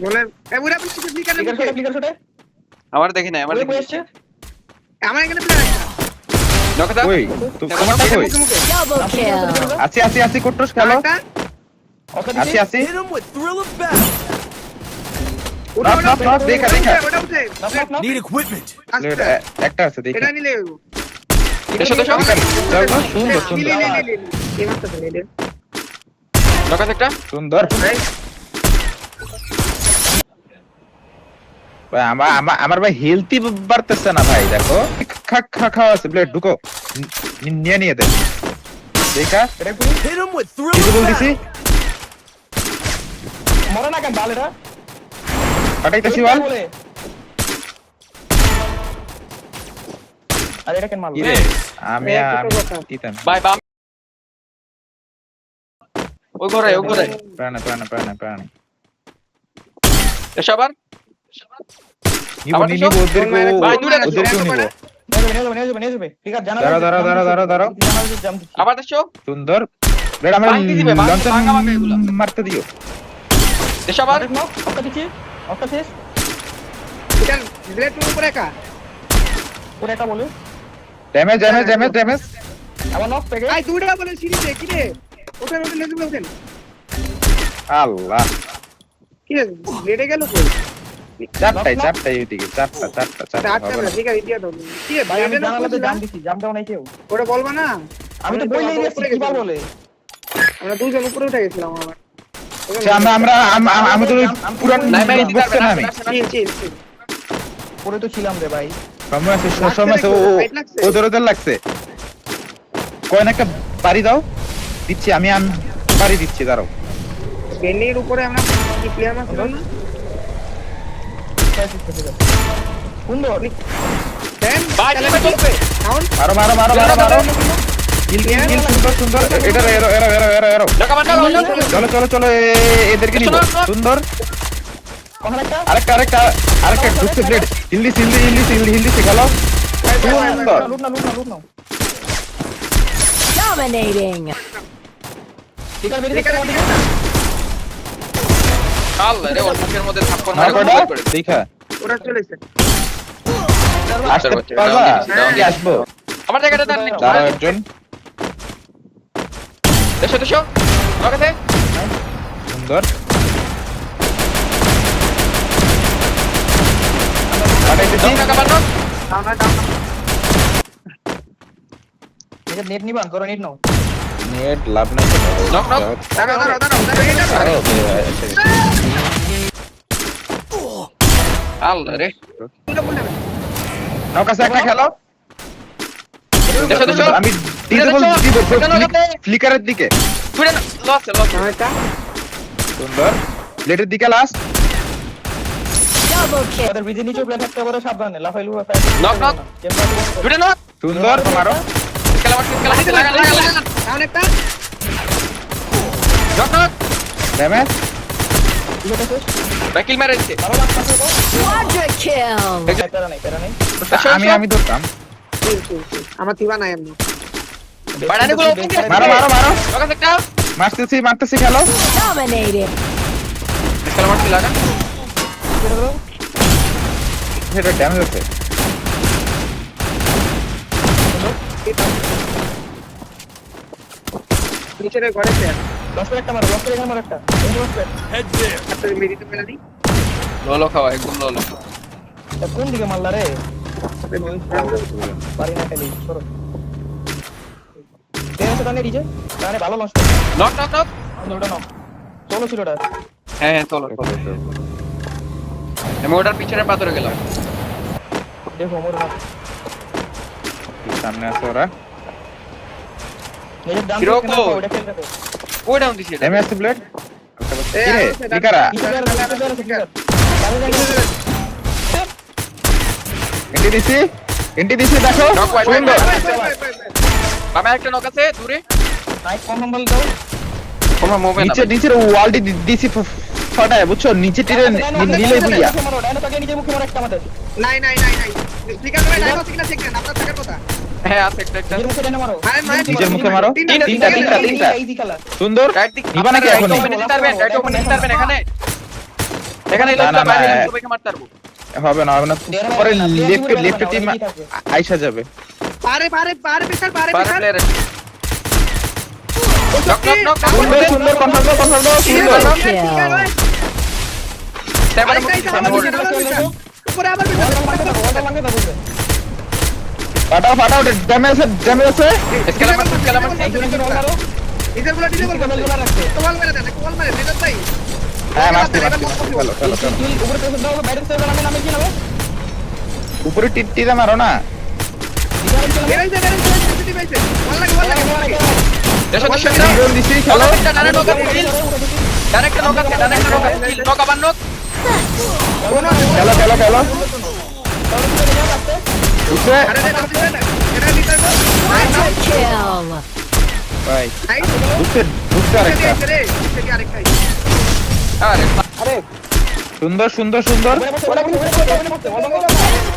বলে বুড়া আপনি ফ্লিকার শটে আমার দেখি না, আমার দেখি না। আমার এখানে প্লেয়ার আছে নক দাও। কই তোমারটা কই Double kill. আছি কোট্টস খেলো একটা আছি Hit him with thrill of battle. ওটা নক, দেখা। ওটা উঠে Need equipment. আচ্ছা একটা আছে দেখি এটা নিলে হইব দেশো দেশো। সুন্দর এই মাত্র নিলে নক আছে একটা। সুন্দর ভাই আমার ভাই হেলথি বাড়তেছে না ভাই দেখো খাওয়া আছে ব্লেড ঢুকো নিয়ে দে দেখা Hit him with thrill কিছু of বলতেছি battle. মরে না কেন বালেরা পাঠাইতেছি বল আরে এটা কেন মারলো কি রে আমি ইতান বাই বাম। ওই ঘরে প্রাণে দেশো আবার। নিব আবার নিব দেখো। ওদেরকে ভাই, দূরে রাখো। ওদেরকেও নিব নিয়ে যাবে ঠিক আছে জানা দাঁড়াও। আবার দেশো। সুন্দর ব্লেড আমার ভাঙতে দিবে, লঞ্চার ভাঙা এগুলা। মারতে দিও দেশো আবার। অক্কা দিচ্ছি অক্কা শেষ এটা ব্লেড উপরে একা ওরে এটা বলে ড্যামেজ আবার নক পেগে আই দুইটা বলে সিরিজে কি রে ওটা লেজে বলছেন আল্লাহ কি রে ব্লেডে গেল কই চারটাই ওইদিকে চারটা আচ্ছা না ঠিক আছে দিয়া দাও কি রে ভাই আমি আমি জানালাতে জাম দিছি জাম দাও নাই কেউ ওটা বলবা না আমি তো বইলেই দিছি কি বল বলে আমরা দুজন উপরে উঠে গেছিলাম আমার আচ্ছা, আমরা আমাদের ওই পুরান নাই ভাই, বক্সে না আমি চিল পরে তো ছিলাম রে ভাই সময় আছে ওদের লাগছে কয়েন একটা বাড়ি দাও দিচ্ছি আমি বাড়ি দিচ্ছি দাঁড়াও বেনির উপরে আমরা কি প্লেয়ার মারছিল না সুন্দর দেন ভাই, তাহলে চলবে, চলবে। ডাউন মারো কিল সুন্দর এটা এরো নক আবার নক। চলো এদেরকে নিব সুন্দর ওখানে একটা আরেকটা ঢুকছে ব্লেড হিন্দি খেলো সুন্দর লুট না Dominating. ঠিক আছে বেরিয়ে আল্লাহ রে, ওর মুখের মধ্যে থাপ্পড় মারে মারো গোল করে। দেখা ওরা চলেছে আসতে পারবা কি আসবো আমার জায়গাটা দাঁড় নেই। দাঁড়াও একজন দেশো। নক আছে। সুন্দর পাঠাইতেছি নক আবার নক। ডাউন এটা নেট নিবান করো নেট নাও নেট লাভ নাই নক। দাঁড়াও এটা আল্লাহ রে। নৌকাছে একটা খেলো দেশো। আমি ফ্লিকারের দিকে ফিরে না, লস। এটা সুন্দর প্লেটের দিকে লাস্ট Double kill. ওদের বিজি নিচে প্লেন থাকতে পারে সাবধানে লাফাইলু নক। ফিরে না। সুন্দর মারো খেলা লাগা। ডাউন একটা নক। ড্যামেজ ভাই কিল মেরে দিচ্ছে। Quadra kill. প্যারা নাই আমি ধরতাম চিল আমার তিবা নাই এমনি বাড়ানি গুলো ওপেন করে। মারো নক আছে একটা। মারতেছি খেলো Dominating. খেলা মারতে লাগা। সেটা ড্যামেজ হচ্ছে নিচের ঘরে প্লেয়ার লস একটা মারো লস এখানে মারো একটা Head there. একটা মেডিতে মেলা দি ললো খাওয়া একদম ললো। কোন দিকে মারলা রে বাড়ি না খালি সরো দেন তো নিচে তাহলে ভালো লস নক। ওটা নাও চলো ছিল ওটা হ্যাঁ চলো। আমি ওটার পিছনের পাথরে গেলাম। দেখো মোর না সামনে আছে ওরা নিজের দাম কিরকম? ওটা খেলতে তো ওই ডাউন দিছি এটা। ড্যামেজ ব্লেড কিরে লিকারা এন্টি দিছি দেখো নক ওয়াইড। সুন্দর বামে একটা নক আছে দূরে। নাইট কম নম্বর দাও কোনো মুভমেন্ট না। নিচের ওয়ালটি দিছি ফাটায় বুঝছো নিচে টিরে নিলে বুইয়া ডাইনো তাকে নিজে মুখে মারো একটা আমাদের নাই ফ্লিকার ভাই ডাইনো সিগন্যাল চেক করেন আপনার থাকার কথা হ্যাঁ আছে একটা। নিজের মুখে ডাইনো মারো নিজের মুখে মারো তিনটা ইজি খেলা সুন্দর রাইট দিক নিবা নাকি এখন রাইট ওপেন দিতে পারবেন এখানে। এখানে না, না, বাইরে না, সবাইকে মারতে পারবো। হবে না পরে লেফট টিম আইসা যাবে। পারে পিছার পারে পারে পিছার প্লেয়ার আছে। নক নক নক সুন্দর সুন্দর কনফার্ম সুন্দর Triple kill. সেভেন উপরে আবার পিছার ফাটাও ড্যামেজ আছে স্কেলার ডিজেল গুলো কোয়াল মেরে দেন কোয়াল মেরে নেট তাই হ্যাঁ মারছি চলো উপরে প্রেসার দাও বাইরে থেকে নামে কি নামে উপরে টিট্টিটা মারো না। বেরেছে সিটি পাইছে ওয়াল লাগে দেশো দেশো ড্রোন দিছি খেলো ডাইরেক্ট নক আছে কিল ডাইরেক্ট নক আছে কিল নক আবার নক খেলো উঠে আরে এটা লিটার Quadra kill. ভাই নাইস উঠতে আরেকটা রে থেকে আরেকটাই আরে সুন্দর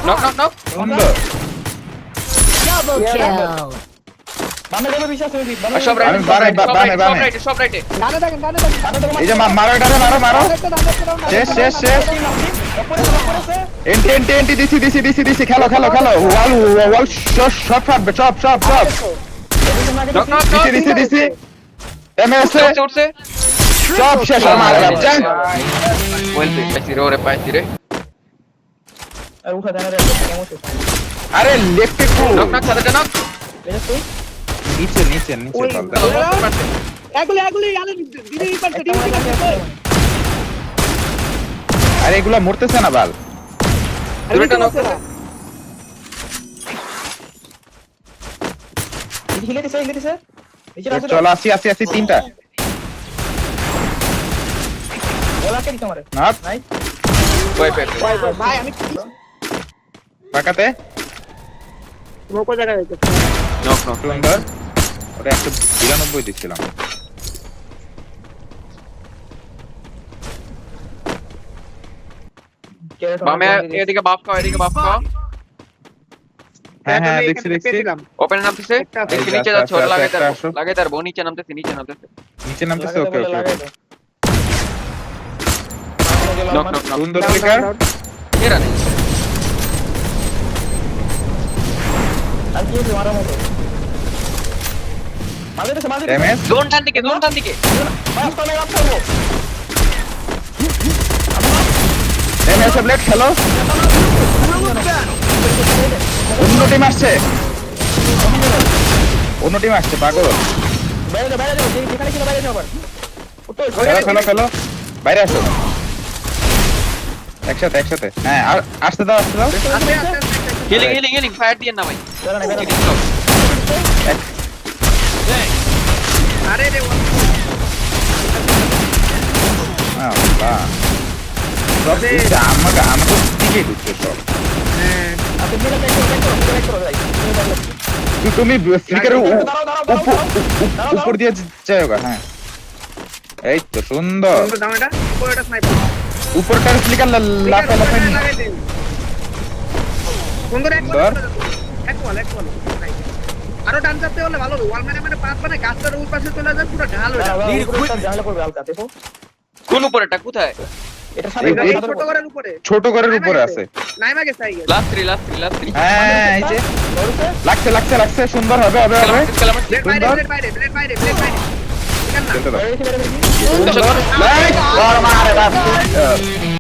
নক নক সুন্দর Double kill. বামে যাবে বিশ্বাস তুমি সব আমি বামে। সব রাইটে ডানে দেখেন এই যে মারো এটারে মারো শেষ এন্টি দিছি খেলো ওয়াল শট ফাটবে চপ নক নক দিছি এমএস উঠছে চপ শেষ আমার বাচ্চা ওয়েল পে পাইছি রে আর উঠা জানা রে কেমন আছে আরে লেফটে কো নক নক সাথে নক নিচে পাল এগুলি আলে দিদি পারছে আরে এগুলা মরতেছে না বাল দুইটা নক হিলেছে নিচে আছে চলো আসি তিনটা ওলাকে দিতে আমারে না নাই ওই পে ভাই আমি বাকাতে মোকো জায়গা যাইতে নক নক সুন্দর ওটা 192 দিছিলাম বামে এদিকে বাফ খাও হ্যাঁ দেখছি ওপেন নামতেছে দেখি নিচে যাচ্ছে ওটা লাগাই তার নিচে নামতেছে নিচে নামতেছে ওকে নক নক নক সুন্দর ক্লিকার এরা নেই আর কি হচ্ছে মারার মতো মাঝে ড্যামেজ জোন টান দিকে বাস তো মেরা করব ড্যামেজ ব্লেড খেলো অন্য টিম আসছে পাগল বাইরে যাও যেখানে ছিল বাইরে যাও আবার উঠো খেলো বাইরে আসো একসাথে হ্যাঁ আর আসতে দাও হিলিং ফায়ার দিয়ে না ভাই আরে রে আমাকে দিকে ঢুকছে সব আপনি মেরে ব্যাক করো ভাই তুমি ফ্লিকারের উপর দিয়ে যাও হ্যাঁ এই তো সুন্দর দাও এটা উপরেটা স্নাইপার উপরটার ফ্লিকার লাফালাফি লাগাই দেন সুন্দর এক ওয়াল আরো ডান চাপতে হলে ভালো হবে ওয়াল মানে পাঁচ মানে গাছটার উপর পাশে চলে যায় পুরো ঢাল হয়ে যাবে জানলা করবে হালকা দেখো কোন উপরেটা কোথায় এটা সাথে ছোট ঘরের উপরে ছোট ঘরের উপরে আছে নাইমা গেছে আইগে লাস্ট 3 হ্যাঁ এই যে লাগছে সুন্দর হবে ব্লেড বাইরে ঠিক আছে না খেলতে দাও বাইরে লাইক মারে বাপ